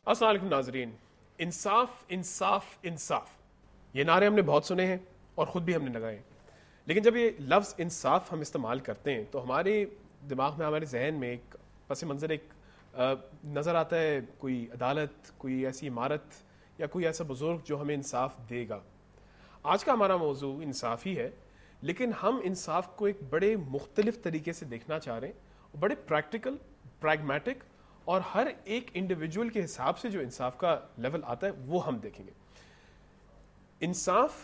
अस्सलाम वालेकुम नाजरीन। इंसाफ इंसाफ इंसाफ, ये नारे हमने बहुत सुने हैं और ख़ुद भी हमने लगाए, लेकिन जब ये लफ्ज़ इंसाफ हम इस्तेमाल करते हैं तो हमारे दिमाग में, हमारे जहन में एक पस मंज़र एक नज़र आता है, कोई अदालत, कोई ऐसी इमारत या कोई ऐसा बुज़ुर्ग जो हमें इंसाफ देगा। आज का हमारा मौजू इंसाफ ही है, लेकिन हम इंसाफ को एक बड़े मुख्तलिफ तरीके से देखना चाह रहे हैं, बड़े प्रैक्टिकल, प्रैग्मेटिक और हर एक इंडिविजुअल के हिसाब से जो इंसाफ का लेवल आता है वो हम देखेंगे। इंसाफ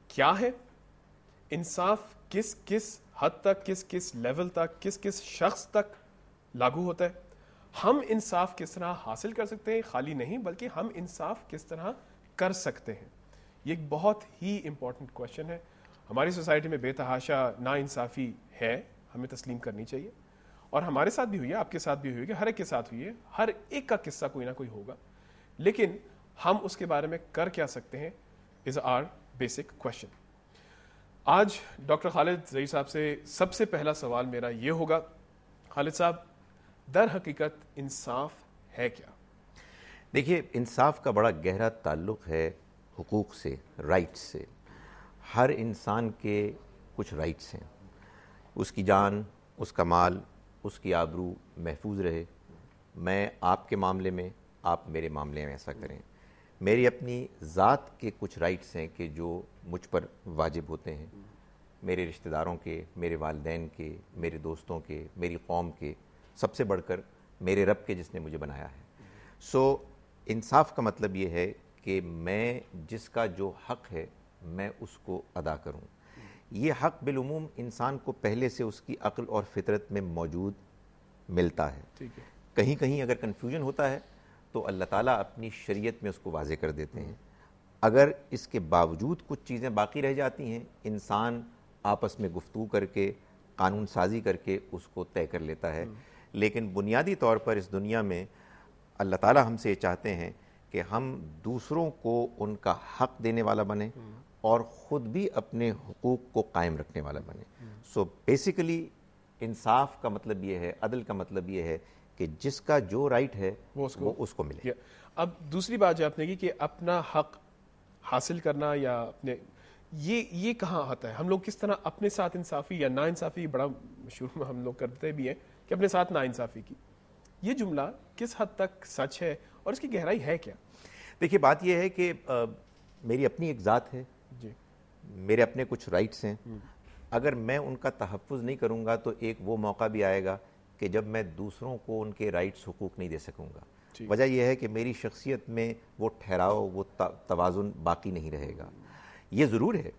क्या है, इंसाफ किस किस हद तक, किस किस लेवल तक, किस किस शख्स तक लागू होता है, हम इंसाफ किस तरह हासिल कर सकते हैं, खाली नहीं बल्कि हम इंसाफ किस तरह कर सकते हैं। ये एक बहुत ही इंपॉर्टेंट क्वेश्चन है। हमारी सोसाइटी में बेतहाशा नाइंसाफ़ी है, हमें तस्लीम करनी चाहिए, और हमारे साथ भी हुई है, आपके साथ भी हुई है, हर एक के साथ हुई है, हर एक का किस्सा कोई ना कोई होगा, लेकिन हम उसके बारे में कर क्या सकते हैं इज़ आवर बेसिक क्वेश्चन। आज डॉक्टर खालिद ज़ई साहब से सबसे पहला सवाल मेरा ये होगा, खालिद साहब, दर हकीकत इंसाफ है क्या? देखिए, इंसाफ का बड़ा गहरा ताल्लुक़ है हुकूक से, राइट्स से। हर इंसान के कुछ राइट्स हैं, उसकी जान, उसका माल, उसकी आबरू महफूज रहे। मैं आपके मामले में, आप मेरे मामले में ऐसा करें। मेरी अपनी ज़ात के कुछ राइट्स हैं कि जो मुझ पर वाजिब होते हैं, मेरे रिश्तेदारों के, मेरे वालिदैन के, मेरे दोस्तों के, मेरी कौम के, सबसे बढ़कर मेरे रब के जिसने मुझे बनाया है। सो इंसाफ का मतलब ये है कि मैं जिसका जो हक़ है मैं उसको अदा करूं। ये हक़ बिलुमूम इंसान को पहले से उसकी अक्ल और फितरत में मौजूद मिलता है। ठीक है। कहीं कहीं अगर कन्फ्यूजन होता है तो अल्लाह ताला अपनी शरीयत में उसको वाज़े कर देते हैं। अगर इसके बावजूद कुछ चीज़ें बाकी रह जाती हैं, इंसान आपस में गुफ्तगू करके, कानून साजी करके उसको तय कर लेता है। लेकिन बुनियादी तौर पर इस दुनिया में अल्लाह ताला हमसे ये चाहते हैं कि हम दूसरों को उनका हक़ देने वाला बने और ख़ुद भी अपने हुकूक को कायम रखने वाला बने। सो बेसिकली इंसाफ का मतलब ये है, अदल का मतलब ये है कि जिसका जो राइट है वो उसको मिले। अब दूसरी बात जो आपने की कि अपना हक़ हासिल करना या अपने, ये कहाँ आता है? हम लोग किस तरह अपने साथ इंसाफ़ी या नाइंसाफ़ी, बड़ा मशहूर हम लोग करते भी हैं कि अपने साथ नाइंसाफ़ी की, ये जुमला किस हद तक सच है और इसकी गहराई है क्या? देखिए, बात यह है कि मेरी अपनी एक ज़ात है जी, मेरे अपने कुछ राइट्स हैं। अगर मैं उनका तहफ़्फ़ुज़ नहीं करूँगा तो एक वो मौका भी आएगा कि जब मैं दूसरों को उनके राइट्स हुकूक नहीं दे सकूँगा। वजह यह है कि मेरी शख्सियत में वो ठहराव, वो तवाज़ुन बाकी नहीं रहेगा। ये ज़रूर है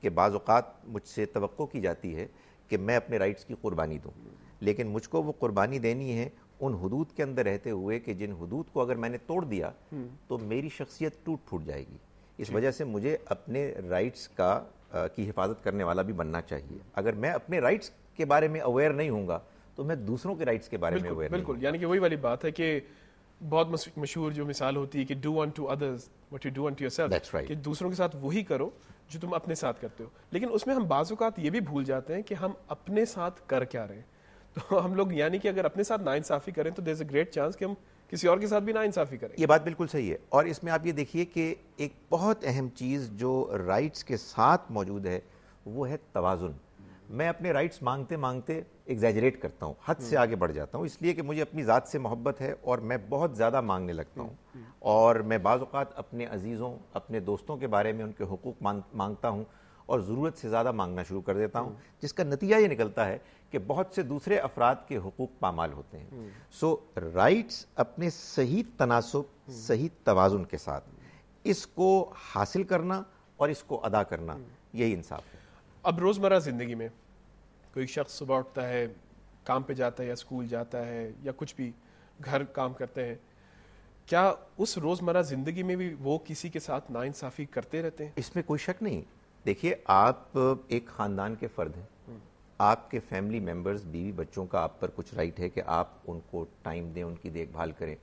कि बाज़ औक़ात मुझसे तवक्को की जाती है कि मैं अपने राइट्स की क़ुरबानी दूँ, लेकिन मुझको वो क़ुरबानी देनी है उन हुदूद के अंदर रहते हुए कि जिन हुदूद को अगर मैंने तोड़ दिया तो मेरी शख्सियत टूट फूट जाएगी। इस वजह से मुझे अपने राइट्स की हिफाजत करने वाला भी बनना चाहिए। अगर मैं अपने राइट्स के बारे में अवेयर नहीं होऊंगा तो मैं दूसरों के राइट्स के बारे में अवेयर नहीं बिल्कुल, यानी कि वही वाली बात है कि बहुत मशहूर जो मिसाल होती है कि do unto others what you do unto yourself. That's right. कि दूसरों के साथ वही करो जो तुम अपने साथ करते हो। लेकिन उसमें हम बाज़ औक़ात ये भी भूल जाते हैं कि हम अपने साथ कर क्या रहे हैं। तो हम लोग, यानी कि अगर अपने साथ नाइंसाफ़ी करें तो there is a great chance कि हम किसी और के साथ भी नाइंसाफ़ी करें। ये बात बिल्कुल सही है। और इसमें आप ये देखिए कि एक बहुत अहम चीज़ जो राइट्स के साथ मौजूद है वो है तवाज़ुन। मैं अपने राइट्स मांगते मांगते एग्जैजरेट करता हूँ, हद से आगे बढ़ जाता हूँ, इसलिए कि मुझे अपनी ज़ात से मोहब्बत है और मैं बहुत ज़्यादा मांगने लगता हूँ। और मैं बाज़ औक़ात अपने अजीज़ों, अपने दोस्तों के बारे में उनके हुकूक मांगता हूँ और ज़रूरत से ज़्यादा मांगना शुरू कर देता हूँ, जिसका नतीजा ये निकलता है कि बहुत से दूसरे अफराद के हुकूक पामाल होते हैं। सो राइट्स अपने सही तनासुब, सही तवाज़ुन के साथ इसको हासिल करना और इसको अदा करना, यही इंसाफ है। अब रोज़मर्रा ज़िंदगी में कोई शख्स सुबह उठता है, काम पे जाता है या स्कूल जाता है या कुछ भी घर काम करते हैं, क्या उस रोज़मर्रा ज़िंदगी में भी वो किसी के साथ नाइंसाफ़ी करते रहते हैं? इसमें कोई शक नहीं। देखिए, आप एक ख़ानदान के फ़र्द हैं, आपके फैमिली मेंबर्स, बीवी बच्चों का आप पर कुछ राइट है कि आप उनको टाइम दें, उनकी देखभाल करें।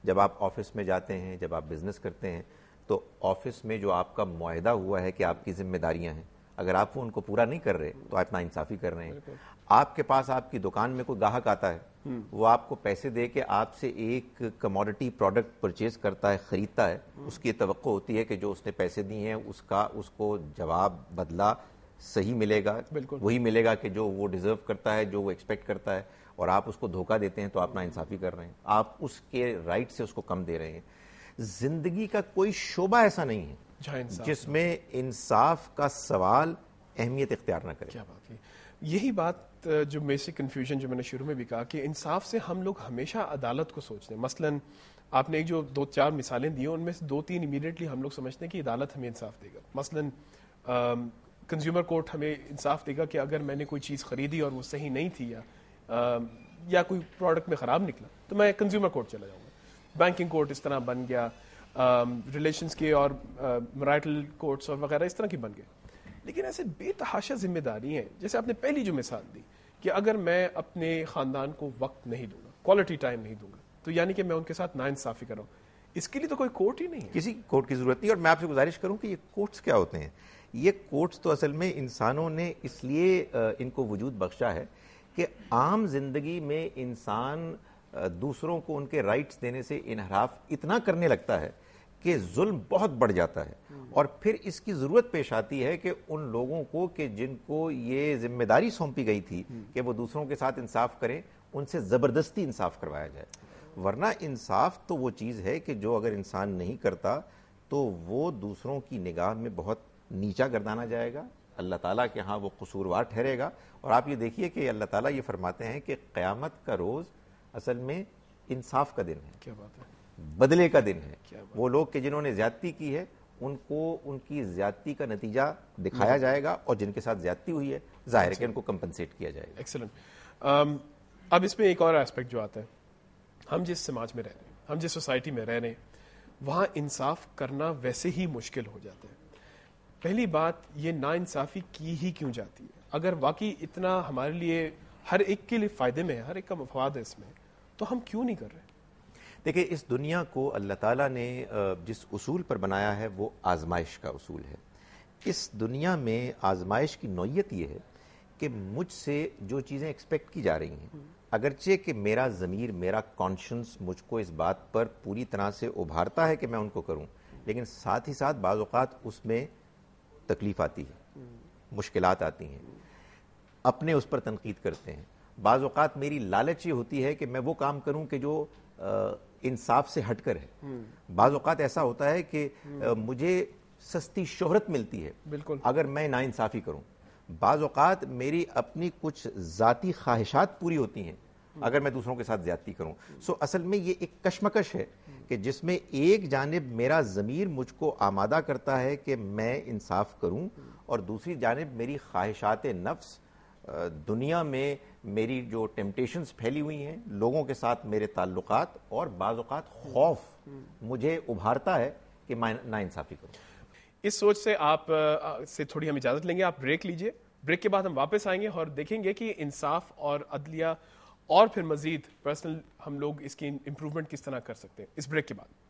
जब आप ऑफिस में जाते हैं, जब आप बिज़नेस करते हैं, तो ऑफिस में जो आपका मुआहदा हुआ है कि आपकी ज़िम्मेदारियां हैं, اگر آپ وہ ان کو پورا نہیں کر رہے تو آپ ناانصافی کر رہے ہیں. آپ کے پاس آپ کی دکان میں کوئی گاہک آتا ہے, وہ آپ کو پیسے دے کے آپ سے ایک کموڈٹی پروڈکٹ پرچیز کرتا ہے, خریدتا ہے, اس کی توقع ہوتی ہے کہ جو اس نے پیسے دیے ہیں اس کو جواب بدلہ صحیح ملے گا, وہی ملے گا کہ جو وہ ڈیزرو کرتا ہے, جو وہ ایکسپیکٹ کرتا ہے, اور آپ اس کو دھوکہ دیتے ہیں تو آپ ناانصافی کر رہے ہیں, آپ اس کے رائٹ سے اس کو کم دے رہے ہیں. زندگی کا کوئی شعبہ ایسا نہیں ہے جس میں انصاف کا سوال اہمیت اختیار نہ کرے. کیا بات ہے. یہی بات جو بیسک کنفیوژن جو میں نے شروع میں بھی کہا کہ انصاف سے ہم لوگ ہمیشہ عدالت کو سوچتے ہیں. مثلا آپ نے ایک جو 2-4 مثالیں دی ہیں ان میں سے 2-3 امیڈیٹلی ہم لوگ سمجھتے ہیں کہ عدالت ہمیں انصاف دے گا. مثلا کنزیومر کورٹ ہمیں انصاف دے گا کہ اگر میں نے کوئی چیز خریدی اور وہ صحیح نہیں تھی یا کوئی پروڈکٹ میں خراب نکلا تو میں کنزیومر کورٹ چلا جاؤں گا. بینکنگ کورٹ اس طرح بن گیا, ریلیشنز کے اور میرائٹل کورٹس اور وغیرہ اس طرح کی بن گئے. لیکن ایسے بے تحاشا ذمہ داری ہیں, جیسے آپ نے پہلی جو مثال دی کہ اگر میں اپنے خاندان کو وقت نہیں دوں گا, کوالٹی ٹائم نہیں دوں گا, تو یعنی کہ میں ان کے ساتھ ناانصافی کر رہا ہوں. اس کے لیے تو کوئی کورٹ ہی نہیں ہے, کسی کورٹ کی ضرورت نہیں. اور میں آپ سے گزارش کروں کہ یہ کورٹس کیا ہوتے ہیں. یہ کورٹس تو اصل میں انسانوں نے اس لیے ان کو وجود بخشا ہے کہ عام زندگی میں انسان دوسروں کو ان کے رائٹس دینے سے انحراف اتنا کرنے لگتا ہے کہ ظلم بہت بڑھ جاتا ہے, اور پھر اس کی ضرورت پیش آتی ہے کہ ان لوگوں کو کہ جن کو یہ ذمہ داری سونپی گئی تھی کہ وہ دوسروں کے ساتھ انصاف کریں, ان سے زبردستی انصاف کروایا جائے. ورنہ انصاف تو وہ چیز ہے کہ جو اگر انسان نہیں کرتا تو وہ دوسروں کی نگاہ میں بہت نیچا گردانا جائے گا, اللہ تعالیٰ کے ہاں وہ قصوروار ٹھہرے گا. اور آپ یہ دیکھیے کہ اللہ تعالیٰ یہ فرماتے ہیں کہ قیامت کا روز اصل میں انصاف کا دن ہے. کیا بات ہے. بدلے کا دن ہے. وہ لوگ کہ جنہوں نے زیادتی کی ہے ان کو ان کی زیادتی کا نتیجہ دکھایا جائے گا, اور جن کے ساتھ زیادتی ہوئی ہے ظاہر ہے کہ ان کو کمپنسیٹ کیا جائے گا. ایکسلنٹ. اب اس میں ایک اور ایسپیکٹ جو آتا ہے, ہم جس سماج میں رہ رہے ہیں, ہم جس سوسائٹی میں رہ رہے ہیں, وہاں انصاف کرنا ویسے ہی مشکل ہو جاتا ہے. پہلی بات, یہ ناانصافی کی ہی کیوں جاتی ہے؟ اگر واقعی اتنا ہمارے لیے ہر ایک کے لیے فائدے میں ہے, ہر ایک کا مفاد ہے اس میں, تو ہم کیوں نہیں کر رہے؟ دیکھیں, اس دنیا کو اللہ تعالیٰ نے جس اصول پر بنایا ہے وہ آزمائش کا اصول ہے. اس دنیا میں آزمائش کی نوعیت یہ ہے کہ مجھ سے جو چیزیں ایکسپیکٹ کی جا رہی ہیں, اگرچہ کہ میرا ضمیر, میرا کانشنس مجھ کو اس بات پر پوری طرح سے ابھارتا ہے کہ میں ان کو کروں, لیکن ساتھ ہی ساتھ بعض اوقات اس میں تکلیف آتی ہے, مشکلات آتی ہیں, اپنے اس پر تنقید کرتے ہیں. بعض اوقات میری لالچ یہ ہوتی ہے کہ میں وہ کام کروں کہ جو انصاف سے ہٹ کر ہے. بعض اوقات ایسا ہوتا ہے کہ مجھے سستی شہرت ملتی ہے بالکل اگر میں ناانصافی کروں. بعض اوقات میری اپنی کچھ ذاتی خواہشات پوری ہوتی ہیں اگر میں دوسروں کے ساتھ زیادتی کروں. سو اصل میں یہ ایک کشمکش ہے کہ جس میں ایک جانب میرا ضمیر مجھ کو آمادہ کرتا ہے کہ میں انصاف کروں, اور دوسری جانب میری خواہشات نفس, دنیا میں میری جو ٹیمپٹیشنز پھیلی ہوئی ہیں, لوگوں کے ساتھ میرے تعلقات, اور بعض اوقات خوف مجھے ابھارتا ہے کہ میں ناانصافی کروں. اس سوچ سے آپ سے تھوڑی ہم اجازت لیں گے, آپ بریک لیجئے. بریک کے بعد ہم واپس آئیں گے اور دیکھیں گے کہ انصاف اور عدلیہ اور پھر مزید پرسنل ہم لوگ اس کی امپروومنٹ کس طرح کر سکتے ہیں. اس بریک کے بعد